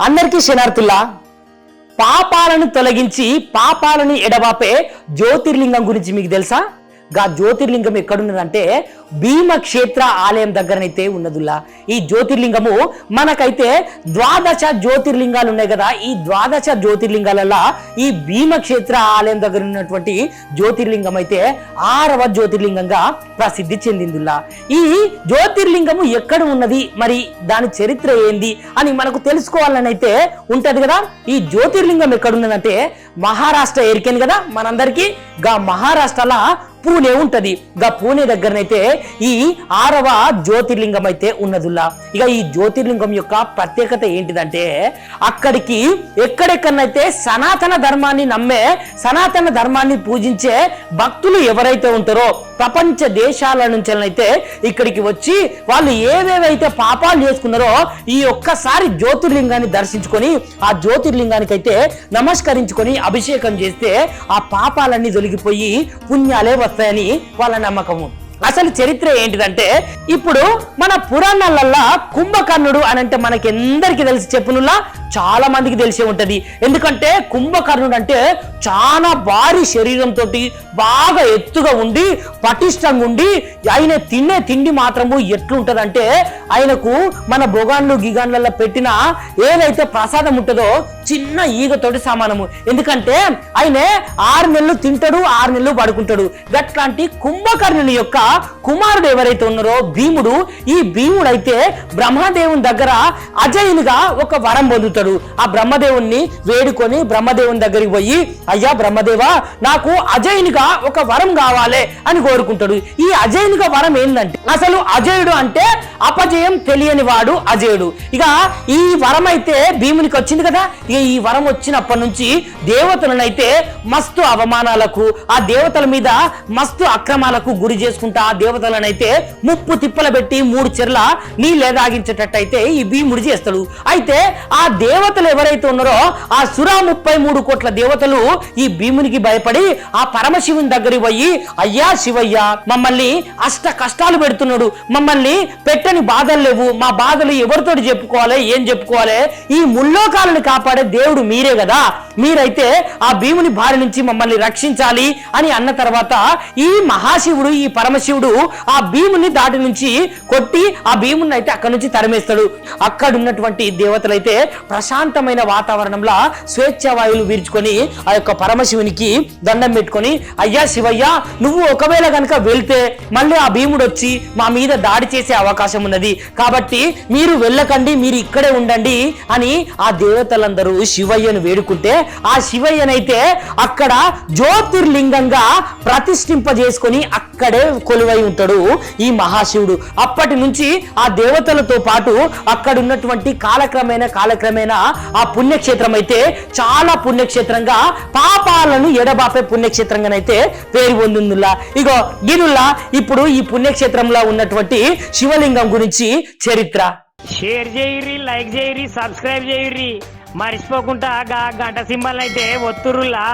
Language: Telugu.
అందరికీ శనార్థుల్లా. పాపాలను తొలగించి పాపాలను ఎడబాపే జ్యోతిర్లింగం గురించి మీకు తెలుసా? గా జ్యోతిర్లింగం ఎక్కడున్నదంటే భీమక్షేత్ర ఆలయం దగ్గరనైతే ఉన్నదుల్లా. ఈ జ్యోతిర్లింగము మనకైతే ద్వాదశ జ్యోతిర్లింగాలు ఉన్నాయి కదా. ఈ ద్వాదశ జ్యోతిర్లింగాలలో ఈ భీమక్షేత్ర ఆలయం దగ్గర ఉన్నటువంటి జ్యోతిర్లింగం అయితే 6వ జ్యోతిర్లింగంగా ప్రసిద్ధి చెందిందిల్లా. ఈ జ్యోతిర్లింగము ఎక్కడ ఉన్నది, మరి దాని చరిత్ర ఏంది అని మనకు తెలుసుకోవాలని అయితే ఉంటది కదా. ఈ జ్యోతిర్లింగం ఎక్కడున్నదంటే మహారాష్ట్ర ఎరికెను కదా మనందరికీ. గా మహారాష్ట్రలో పూణే ఉంటది. గా పూణే దగ్గరనైతే ఈ 6వ జ్యోతిర్లింగం అయితే ఉన్నదుల్లా. ఇక ఈ జ్యోతిర్లింగం యొక్క ప్రత్యేకత ఏంటిదంటే అక్కడికి ఎక్కడెక్కడనైతే సనాతన ధర్మాన్ని నమ్మే, సనాతన ధర్మాన్ని పూజించే భక్తులు ఎవరైతే ఉంటారో ప్రపంచ దేశాల నుంచి అయితే ఇక్కడికి వచ్చి వాళ్ళు ఏవేవైతే పాపాలు చేసుకున్నారో ఈ ఒక్కసారి జ్యోతిర్లింగాన్ని దర్శించుకొని ఆ జ్యోతిర్లింగానికి అయితే నమస్కరించుకొని అభిషేకం చేస్తే ఆ పాపాలన్నీ తొలగిపోయి పుణ్యాలే వస్తాయని వాళ్ళ నమ్మకము. అసలు చరిత్ర ఏంటిదంటే ఇప్పుడు మన పురాణాలల్లో కుంభకర్ణుడు అని అంటే మనకి ఎందరికి తెలిసి చెప్పునులా చాలా మందికి తెలిసే ఉంటది. ఎందుకంటే కుంభకర్ణుడు అంటే చాలా భారీ శరీరంతో బాగా ఎత్తుగా ఉండి పటిష్టంగా ఉండి ఆయన తినే తిండి మాత్రము ఎట్లుంటదంటే ఆయనకు మన బొగాన్లు గిగాన్లలో పెట్టిన ఏదైతే ప్రసాదం ఉంటుందో చిన్న ఈగతోటి సమానము. ఎందుకంటే ఆయన 6 నెలలు తింటాడు, 6 నెలలు పడుకుంటాడు. గట్లాంటి కుంభకర్ణుని యొక్క కుమారుడు ఎవరైతే ఉన్నారో భీముడు, ఈ భీముడు అయితే బ్రహ్మదేవుని దగ్గర అజయునిగా ఒక వరం పొందుతాడు. ఆ బ్రహ్మదేవుణ్ణి వేడుకొని బ్రహ్మదేవుని దగ్గరికి పోయి, అయ్యా బ్రహ్మదేవా నాకు అజయునిగా ఒక వరం కావాలి అని కోరుకుంటాడు. ఈ అజయునిగా వరం ఏంటంటే అసలు అజయుడు అంటే అపజయం తెలియని వాడు అజయుడు. ఇక ఈ వరం అయితే భీమునికి వచ్చింది కదా. ఇక ఈ వరం వచ్చినప్పటి నుంచి దేవతలను అయితే మస్తు అవమానాలకు, ఆ దేవతల మీద మస్తు అక్రమాలకు గురి చేసుకుంటా ఆ దేవతలను అయితే ముప్పు తిప్పల పెట్టి 3 చెర్ల నీళ్ళే తాగించేటట్టయితే ఈ భీముడు చేస్తాడు. అయితే ఆ దేవతలు ఎవరైతే ఉన్నారో ఆ 33 కోట్ల దేవతలు ఈ భీమునికి భయపడి ఆ పరమశివుని దగ్గరికి పోయి, అయ్యా శివయ్య మమ్మల్ని అష్ట కష్టాలు పెడుతున్నాడు, మమ్మల్ని పెట్టని బాధలు లేవు, మా బాధలు ఎవరితోటి చెప్పుకోవాలి, ఏం చెప్పుకోవాలి, ఈ ముల్లోకాలను కాపాడే దేవుడు మీరే కదా, మీరైతే ఆ భీముని బారి నుంచి మమ్మల్ని రక్షించాలి అని అన్న తర్వాత ఈ మహాశివుడు, ఈ పరమశివుడు ఆ భీముని దాటి నుంచి కొట్టి ఆ భీముని అయితే అక్కడి నుంచి తరిమేస్తాడు. అక్కడ ఉన్నటువంటి దేవతలైతే ప్రశాంతమైన వాతావరణంలో స్వేచ్ఛ వాయువులు వీర్చుకొని ఆ యొక్క పరమశివునికి దండం పెట్టుకొని, అయ్యా శివయ్య నువ్వు ఒకవేళ కనుక వెళ్తే మళ్ళీ ఆ భీముడు వచ్చి మా మీద దాడి చేసే అవకాశం ఉన్నది, కాబట్టి మీరు వెళ్ళకండి, మీరు ఇక్కడే ఉండండి అని ఆ దేవతలందరూ శివయ్యను వేడుకుంటే ఆ శివయ్యనైతే అక్కడ జ్యోతిర్లింగంగా ప్రతిష్ఠింపజేసుకొని అక్కడే కొలువై ఉంటాడు ఈ మహాశివుడు. అప్పటి నుంచి ఆ దేవతలతో పాటు అక్కడ ఉన్నటువంటి కాలక్రమేణా ఆ పుణ్యక్షేత్రం అయితే చాలా పుణ్యక్షేత్రంగా, పాపాలను ఎడబాపే పుణ్యక్షేత్రంగానైతే పేరు పొందిందిలా. ఇగో దీనిలా ఇప్పుడు ఈ పుణ్యక్షేత్రంలో ఉన్నటువంటి శివలింగం గురించి చరిత్ర. షేర్ చేయరి, లైక్ చేయరి, సబ్స్క్రైబ్ చేయరి, మర్చిపోకుండా గంట సింబల్ అయితే ఒత్తురులా.